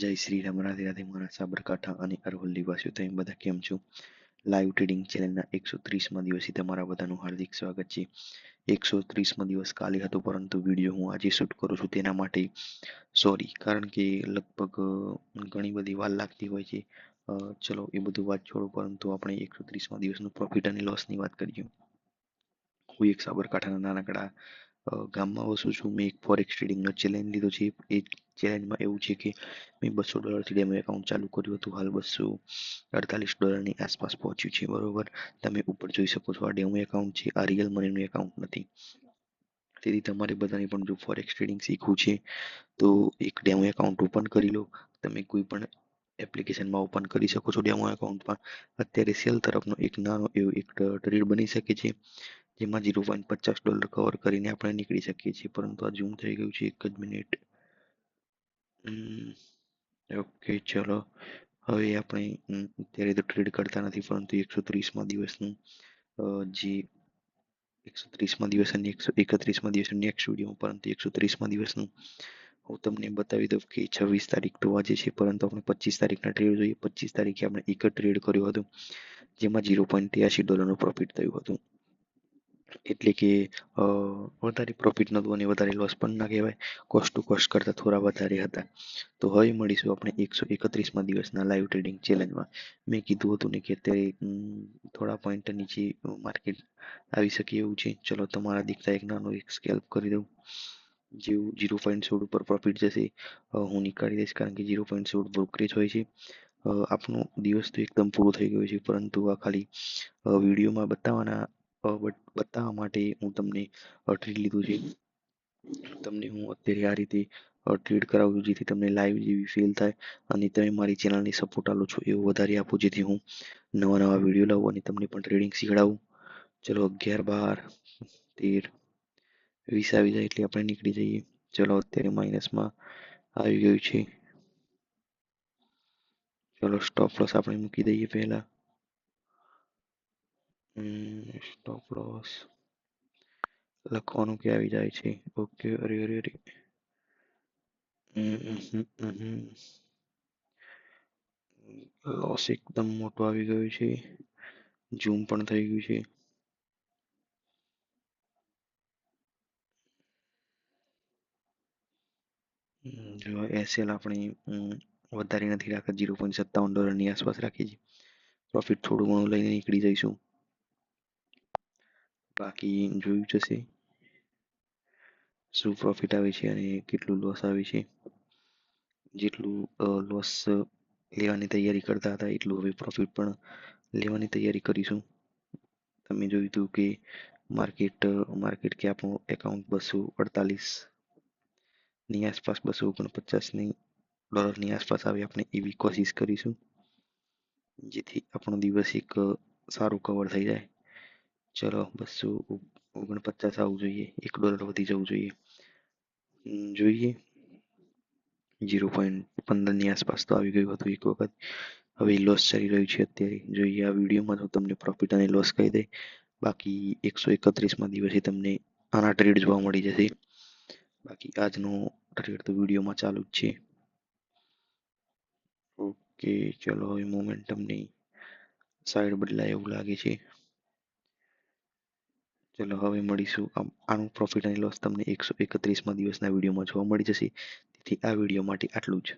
જય શ્રી રામ, રાધે રાધે મારા સાબરકાંઠા અને અરવલ્લી વાસીઓ. તમે બધા કેમ છો? લાઈવ ટ્રેડિંગ ચેનલના 130મા દિવસે તમારા બધાનું હાર્દિક સ્વાગત છે. 130મો દિવસ કાલે હતો, પરંતુ વિડીયો હું આજે શૂટ કરું છું તેના માટે સોરી, કારણ કે લગભગ ઘણી બધી વાર લાગતી હોય છે. ચલો એ બધું વાત છોડો, પરંતુ આપણે 130મા દિવસનું પ્રોફિટ અને લોસની વાત કરીએ. હું એક સાબરકાંઠાના નાનકડા ગામમાં વસું છું. મેં એક ફોરેક્સ ટ્રેડિંગનો ચેલેન્જ લીધો છે. એ ચેલેન્જમાં એવું છે કે મેં $200 ડેમો એકાઉન્ટ ચાલુ કર્યું હતું. હાલ $248ની આસપાસ પહોંચ્યું છે. બરોબર, તમે ઉપર જોઈ શકો છો. આ ડેમો એકાઉન્ટ છે, આ રિયલ મનીનું એકાઉન્ટ નથી. તેથી તમારે બધાને પણ જો ફોરેક્સ ટ્રેડિંગ શીખવું છે તો એક ડેમો એકાઉન્ટ ઓપન કરી લો. તમે કોઈ પણ એપ્લિકેશનમાં ઓપન કરી શકો છો ડેમો એકાઉન્ટમાં. અત્યારે સેલ તરફનો એક નાનો એવો એક ટ્રેડ બની શકે છે, જેમાં $0.50 કવર કરીને આપણે નીકળી શકીએ છીએ. પરંતુ આ ઝૂમ થઈ ગયું છે, એક જ મિનિટ. ઓકે, ચલો હવે આપણે અત્યારે તો ટ્રેડ કરતા નથી, પરંતુ 130મા દિવસનું જે 130મા દિવસ અને 131મા દિવસ નેક્સ્ટ વિડીયો, પરંતુ 130મા દિવસનું હું તમને બતાવી દઉં કે 26 તારીખ તો આજે છે, પરંતુ આપણે 25 તારીખના ટ્રેડ જોઈએ. 25 તારીખે આપણે એક જ ટ્રેડ કર્યો હતો, જેમાં $0.83નું પ્રોફિટ થયું હતું. એટલે કે વધારે પ્રોફિટ નહોતું અને વધારે લોસ પણ ના કહેવાય. કોસ્ટ ટુ કોસ્ટ કરતાં થોડા વધારે હતા. તો હવે મળીશું આપણે 131મા દિવસના લાઈવ ટ્રેડિંગ ચેલેન્જમાં. મેં કીધું હતું ને કે અત્યારે થોડા પોઈન્ટ નીચે માર્કેટ આવી શકે એવું છે. ચલો તમારા દીકતા એક નાનો એક સ્કેલ્પ કરી દઉં. જેવું 0.16 ઉપર પ્રોફિટ જશે હું નીકાળી દઈશ, કારણ કે 0.16 બ્રોકરેજ હોય છે. આપનો દિવસ તો એકદમ પૂરો થઈ ગયો છે, પરંતુ આ ખાલી વિડીયોમાં બતાવવા માટે હું તમને ટ્રેડ લીધું છે. તમને હું અત્યારે આ રીતે ટ્રેડ કરાવું છું, જેથી તમને લાઈવ જેવી ફીલ થાય અને તમે મારી ચેનલની સપોર્ટ આલો છો એવું વધારે આપો, જેથી હું નવા નવા વિડીયો લાવું અને તમને પણ ટ્રેડિંગ શીખડાવું. ચલો 11, 12, 13, 20 આવી જાય એટલે આપણે નીકળી જઈએ. ચલો અત્યારે માઇનસમાં આવી ગયું છે. ચલો સ્ટોપ લોસ આપણે મૂકી દઈએ પહેલા. સ્ટોપ લોસ લખવાનું કે આવી જાય છે. ઓકે, અરે અરે અરે, લોસ એકદમ મોટો આવી ગયો છે. ઝૂમ પણ થઈ ગયું છે. જો એસએલ આપણે વધારે નથી રાખતા, $0.57ની આસપાસ રાખીએ છીએ. પ્રોફિટ થોડું ઘણું લઈને નીકળી જઈશું, બાકી જોયું જશે શું પ્રોફિટ આવે છે અને કેટલું લોસ આવે છે. જેટલું લોસ લેવાની તૈયારી કરતા હતા, એટલું હવે પ્રોફિટ પણ લેવાની તૈયારી કરીશું. તમે જોયું હતું કે માર્કેટ કે આપણું એકાઉન્ટ $248ની આસપાસ, $249ની આસપાસ આવે. આપણે એવી કોશિશ કરીશું, જેથી આપણો દિવસ એક સારું કવર થઈ જાય. ચલો 249 આવવું જોઈએ, $1 વધી જવું જોઈએ. જોઈએ 0.15ની આસપાસ તો આવી ગયું હતું એક વખત. હવે લોસ ચાલી રહ્યું છે અત્યારે. જોઈએ આ વિડીયોમાં તો તમને પ્રોફિટ અને લોસ કહી દે, બાકી 131મા દિવસે તમને આના ટ્રેડ જોવા મળી જશે. બાકી આજનો ટ્રેડ તો વિડીયોમાં ચાલુ જ છે. ઓકે, ચલો હવે મોમેન્ટમની સાઈડ બદલાય એવું લાગે છે. ચલો હવે મળીશું. આનું પ્રોફિટ અને લોસ તમને 131મા દિવસના વિડીયોમાં જોવા મળી જશે. તેથી આ વિડીયો માટે આટલું જ.